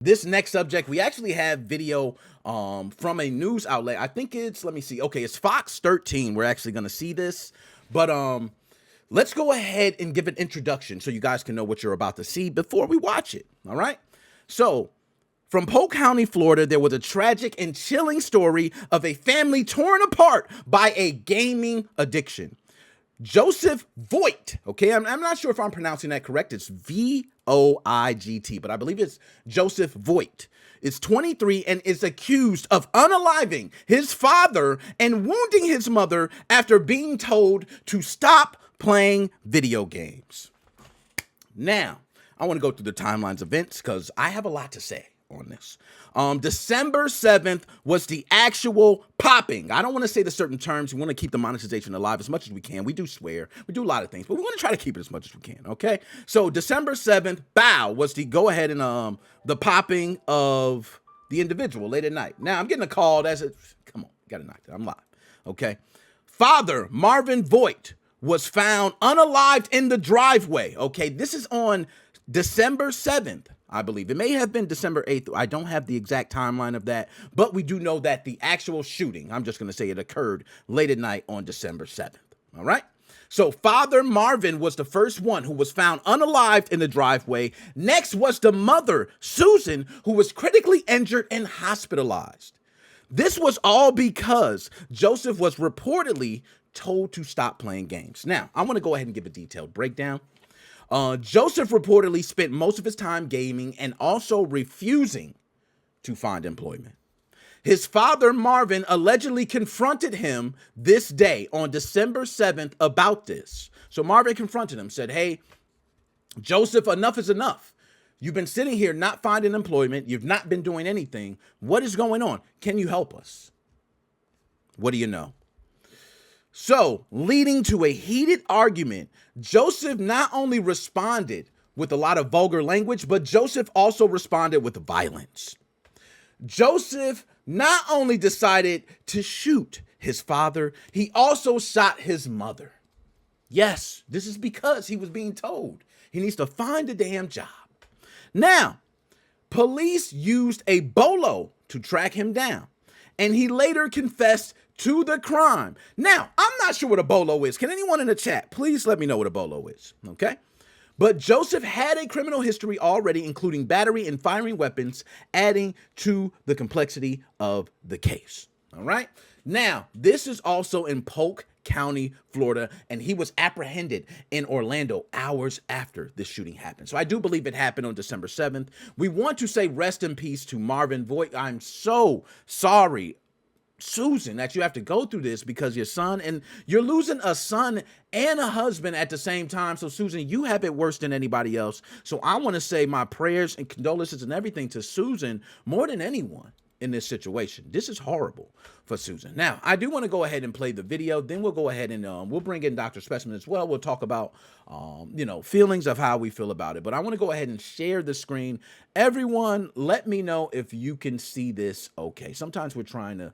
This next subject, we actually have video from a news outlet. I think it's, let me see. Okay, it's Fox 13. We're actually going to see this. But let's go ahead and give an introduction so you guys can know what you're about to see before we watch it. All right? So, from Polk County, Florida, there was a tragic and chilling story of a family torn apart by a gaming addiction. Joseph Voigt, okay, I'm not sure if I'm pronouncing that correct. It's Voigt, but I believe it's Joseph Voigt. Is 23 and is accused of unaliving his father and wounding his mother after being told to stop playing video games. Now, I want to go through the timelines events because I have a lot to say on this. December 7th was the actual popping. I don't want to say the certain terms. We want to keep the monetization alive as much as we can. We do swear. We do a lot of things, but we want to try to keep it as much as we can, okay? So December 7th, bow, was the go ahead and the popping of the individual late at night. Now, I'm getting a call. Come on, got to knock that. I'm live, okay? Father Marvin Voigt was found unalived in the driveway, okay? This is on December 7th. I believe. It may have been December 8th. I don't have the exact timeline of that, but we do know that the actual shooting, I'm just going to say it occurred late at night on December 7th. All right? So Father Marvin was the first one who was found unalived in the driveway. Next was the mother, Susan, who was critically injured and hospitalized. This was all because Joseph was reportedly told to stop playing games. Now, I want to go ahead and give a detailed breakdown. Joseph reportedly spent most of his time gaming and also refusing to find employment. His father, Marvin, allegedly confronted him this day on December 7th about this. So Marvin confronted him, said, hey, Joseph, enough is enough. You've been sitting here not finding employment. You've not been doing anything. What is going on? Can you help us? What do you know? So, leading to a heated argument, Joseph not only responded with a lot of vulgar language, but Joseph also responded with violence. Joseph not only decided to shoot his father, he also shot his mother. Yes, this is because he was being told he needs to find a damn job. Now, police used a bolo to track him down, and he later confessed to the crime. Now, I'm not sure what a bolo is. Can anyone in the chat please let me know what a bolo is, okay? But Joseph had a criminal history already, including battery and firing weapons, adding to the complexity of the case, all right? Now, this is also in Polk County, Florida, and he was apprehended in Orlando hours after this shooting happened. So I do believe it happened on December 7th. We want to say rest in peace to Marvin Voigt. I'm so sorry, Susan, that you have to go through this because your son, and you're losing a son and a husband at the same time. So Susan, you have it worse than anybody else. So I want to say my prayers and condolences and everything to Susan more than anyone in this situation. This is horrible for Susan. Now, I do want to go ahead and play the video. Then we'll go ahead and we'll bring in Dr. Specimen as well. We'll talk about, feelings of how we feel about it. But I want to go ahead and share the screen. Everyone, let me know if you can see this okay. Sometimes we're trying to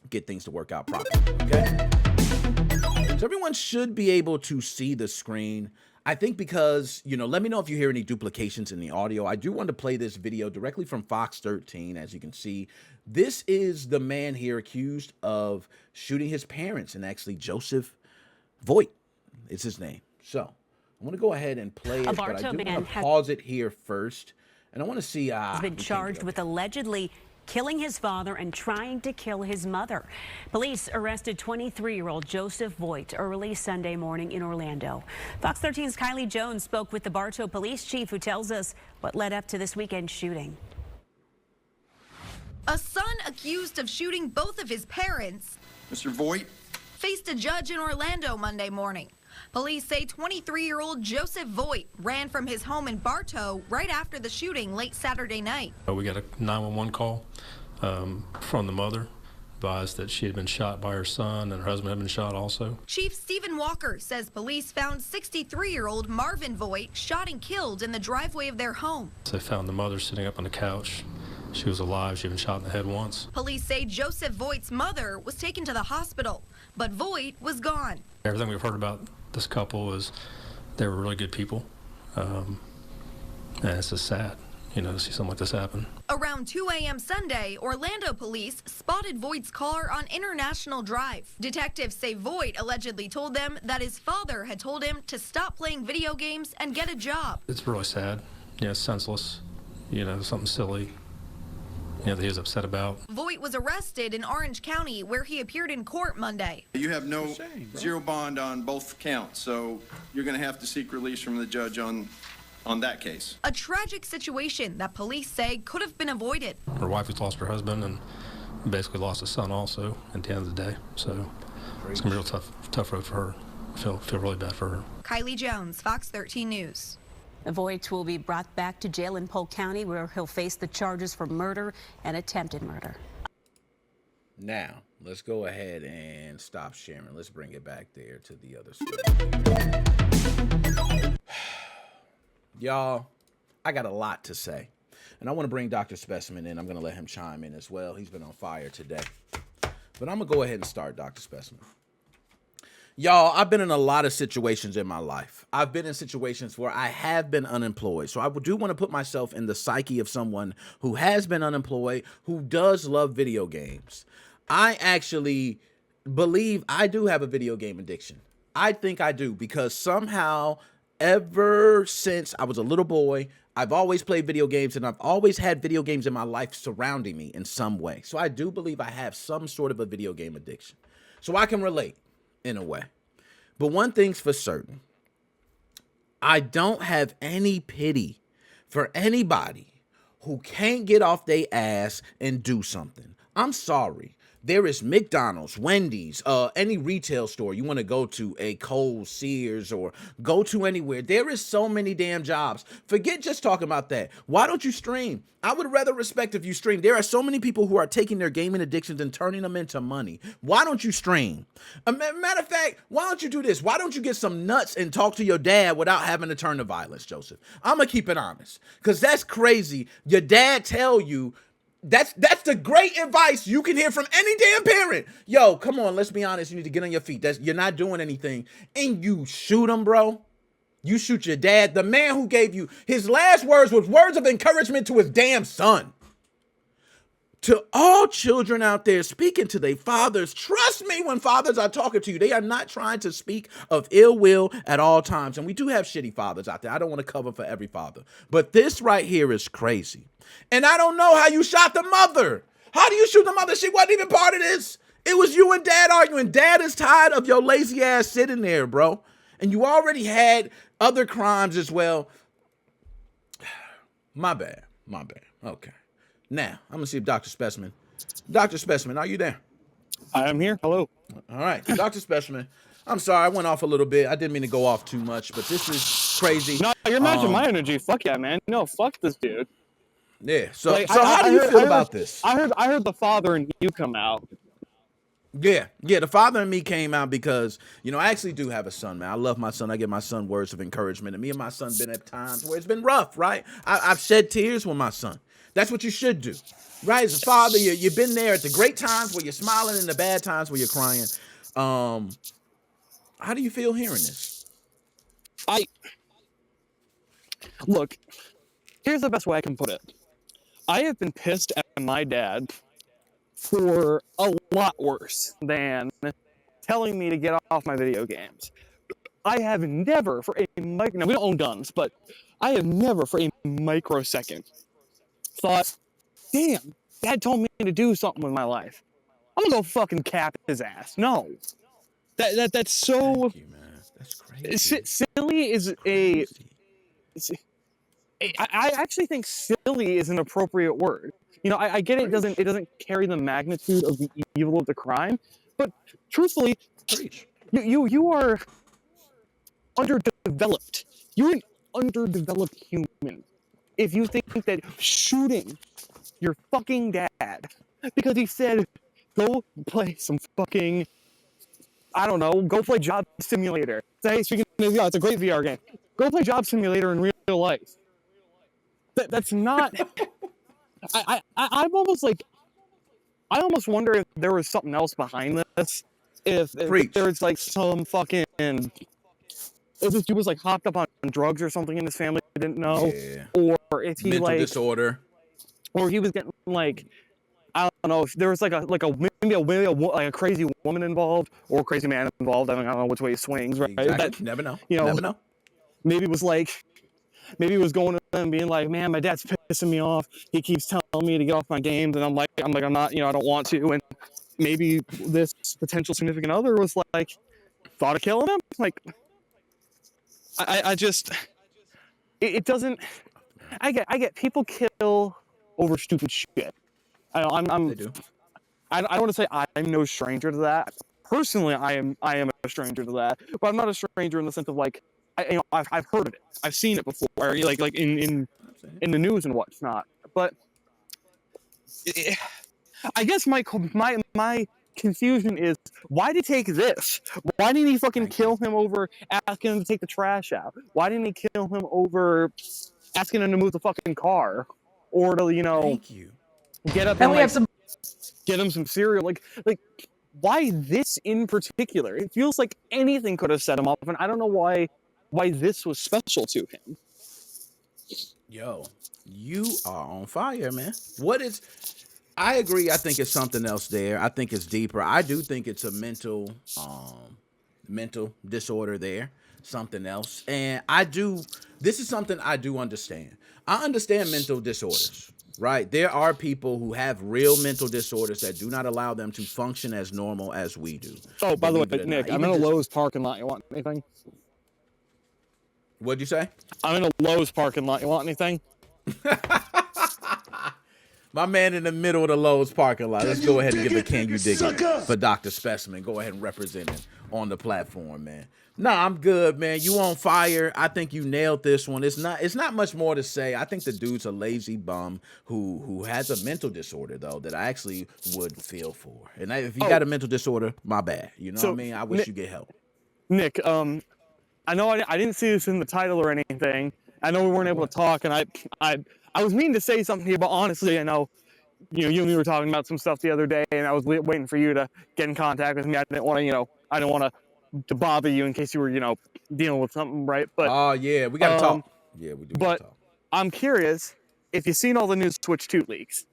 get things to work out properly, okay? So everyone should be able to see the screen. I think because, let me know if you hear any duplications in the audio. I do want to play this video directly from Fox 13, as you can see. This is the man here accused of shooting his parents, and actually Joseph Voigt is his name. So I'm going to go ahead and play it, but I do want to pause it here first, and I want to see... He's been charged with allegedly killing his father and trying to kill his mother. Police arrested 23-year-old Joseph Voigt early Sunday morning in Orlando. Fox 13's Kylie Jones spoke with the Bartow police chief, who tells us what led up to this weekend shooting. A son accused of shooting both of his parents, Mr. Voigt, faced a judge in Orlando Monday morning. Police say 23-year-old Joseph Voigt ran from his home in Bartow right after the shooting late Saturday night. We got a 911 call from the mother, advised that she had been shot by her son and her husband had been shot also. Chief Stephen Walker says police found 63-year-old Marvin Voigt shot and killed in the driveway of their home. They found the mother sitting up on the couch. She was alive. She had been shot in the head once. Police say Joseph Voigt's mother was taken to the hospital, but Voigt was gone. Everything we've heard about this couple is they were really good people. And it's just sad. to see something like this happen. Around 2 a.m. Sunday, Orlando police spotted Voigt's car on International Drive. Detectives say Voigt allegedly told them that his father had told him to stop playing video games and get a job. It's really sad. It's senseless. Something silly. That he was upset about. Voigt was arrested in Orange County, where he appeared in court Monday. You have zero bond on both counts, so you're going to have to seek release from the judge on that case. A tragic situation that police say could have been avoided. Her wife has lost her husband and basically lost a son also at the end of the day. So it's going to be a real tough road for her. I feel really bad for her. Kylie Jones, Fox 13 News. Voigt will be brought back to jail in Polk County, where he'll face the charges for murder and attempted murder. Now, let's go ahead and stop sharing. Let's bring it back there to the other story. Y'all, I got a lot to say. And I want to bring Dr. Specimen in. I'm going to let him chime in as well. He's been on fire today. But I'm going to go ahead and start, Dr. Specimen. Y'all, I've been in a lot of situations in my life. I've been in situations where I have been unemployed. So I do want to put myself in the psyche of someone who has been unemployed, who does love video games. I actually believe I do have a video game addiction. I think I do, because somehow, ever since I was a little boy, I've always played video games, and I've always had video games in my life surrounding me in some way. So I do believe I have some sort of a video game addiction. So I can relate in a way. But one thing's for certain, I don't have any pity for anybody who can't get off their ass and do something. I'm sorry. There is McDonald's, Wendy's, any retail store you want to go to, a Kohl's, Sears, or go to anywhere. There is so many damn jobs. Forget just talking about that. Why don't you stream? I would rather respect if you stream. There are so many people who are taking their gaming addictions and turning them into money. Why don't you stream? Matter of fact, why don't you do this? Why don't you get some nuts and talk to your dad without having to turn to violence, Joseph? I'm going to keep it honest, because that's crazy. Your dad tell you, that's the great advice you can hear from any damn parent. Yo, come on, let's be honest. You need to get on your feet. You're not doing anything. And you shoot him, bro. You shoot your dad. The man who gave you his last words was words of encouragement to his damn son. To all children out there speaking to their fathers, trust me when fathers are talking to you. They are not trying to speak of ill will at all times. And we do have shitty fathers out there. I don't want to cover for every father. But this right here is crazy. And I don't know how you shot the mother. How do you shoot the mother? She wasn't even part of this. It was you and dad arguing. Dad is tired of your lazy ass sitting there, bro. And you already had other crimes as well. My bad. Okay. Now, I'm going to see if Dr. Specimen. Dr. Specimen, are you there? I am here. Hello. All right. Dr. Specimen, I'm sorry. I went off a little bit. I didn't mean to go off too much, but this is crazy. No, you're matching my energy. Fuck yeah, man. No, fuck this dude. Yeah. So, Like, how do you feel about this? I heard the father and you come out. Yeah, the father and me came out because, I actually do have a son, man. I love my son. I give my son words of encouragement. And me and my son been at times where it's been rough, right? I've shed tears with my son. That's what you should do, right? As a father, you've been there at the great times where you're smiling and the bad times where you're crying. How do you feel hearing this? Look, here's the best way I can put it. I have been pissed at my dad for a lot worse than telling me to get off my video games. I have never for a now we don't own guns, but I have never for a microsecond thought, damn, dad told me to do something with my life. I'm gonna go fucking cap his ass. No. That's so Thank you, man. That's crazy. silly is a I actually think silly is an appropriate word. I get it doesn't carry the magnitude of the evil of the crime, but truthfully, you are underdeveloped. You're an underdeveloped human if you think that shooting your fucking dad because he said go play some fucking, I don't know, go play Job Simulator. Say, hey, speaking of, it's a great VR game. Go play Job Simulator in real life. That's not. I'm almost like, I almost wonder if there was something else behind this. If there's like some fucking, if this dude was like hopped up on drugs or something in his family didn't know, Yeah. if he mental like, disorder. or he was getting like, I don't know, if there was like a crazy woman involved or a crazy man involved. I don't know which way it swings, right? Exactly. That, You never know. you know, Never know. maybe it was like, maybe it was going to them being like, man, my dad's pissing me off. He keeps telling me to get off my games, and I'm not, I don't want to. And maybe this potential significant other was like, thought of killing him. Like, I just, it doesn't. I get people kill over stupid shit. They I'm do. I don't want to say I'm no stranger to that. Personally, I am a stranger to that, but I'm not a stranger in the sense of like, I've heard of it, I've seen it before, like in the news and whatnot. But I guess my confusion is, why did he take this? Why didn't he fucking kill him over asking him to take the trash out? Why didn't he kill him over asking him to move the fucking car, or to Thank you. get up And we have some. get him some cereal? Like why this in particular? It feels like anything could have set him up, and I don't know why this was special to him. Yo, you are on fire, man. I agree. I think it's something else there. I think it's deeper. I do think it's a mental disorder there, something else. And this is something I do understand. I understand mental disorders, right? There are people who have real mental disorders that do not allow them to function as normal as we do. Oh, by the way, Believe it or Nick, not. I'm in Even a just- Lowe's parking lot. You want anything? What'd you say? I'm in a Lowe's parking lot. You want anything? My man in the middle of the Lowe's parking lot. Let's go ahead and give a can you dig it for Dr. Specimen. Go ahead and represent it on the platform, man. Nah, I'm good, man. You on fire. I think you nailed this one. It's not much more to say. I think the dude's a lazy bum who has a mental disorder, though, that I actually would feel for. And if you got a mental disorder, my bad. You know what I mean? I wish you get help. Nick, I know I didn't see this in the title or anything. I know we weren't able to talk, and I was meaning to say something here, but honestly, I know you and me were talking about some stuff the other day, and I was waiting for you to get in contact with me. I didn't want to bother you in case you were dealing with something, right? But Oh yeah, we gotta talk. Yeah, we do. but Gotta talk. I'm curious if you've seen all the new Switch 2 leaks.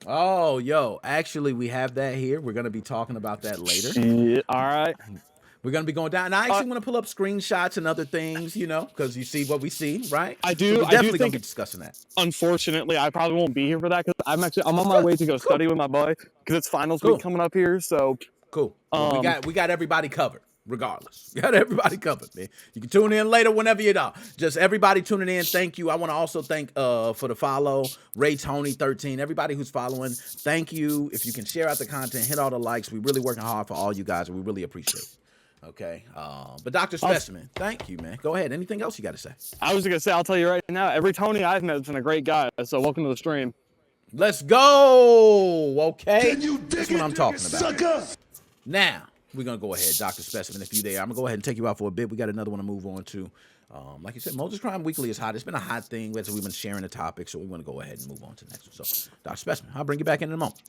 Oh, yo, actually, we have that here. We're gonna be talking about that later. Yeah, all right. We're gonna be going down. And I actually want to pull up screenshots and other things, because you see what we see, right? I do. So we're I do definitely gonna think be discussing that. Unfortunately, I probably won't be here for that because I'm on my way to go study with my boy because it's finals Cool. week coming up here. So Cool. Well, we got everybody covered, regardless. We got everybody covered, man. You can tune in later whenever you know. Just everybody tuning in. Thank you. I want to also thank for the follow, Ray Tony 13. Everybody who's following. Thank you. If you can share out the content, hit all the likes. We're really working hard for all you guys, and we really appreciate it. Okay. But Dr. Specimen, thank you, man. Go ahead. Anything else you got to say? I was gonna say, I'll tell you right now, every Tony I've met has been a great guy. So welcome to the stream. Let's go. Okay. That's what I'm talking about. Now, we're going to go ahead. Dr. Specimen, if you're there, I'm going to go ahead and take you out for a bit. We got another one to move on to. Like you said, Moses Crime Weekly is hot. It's been a hot thing as we've been sharing the topic, so we want to go ahead and move on to the next one. So, Dr. Specimen, I'll bring you back in a moment.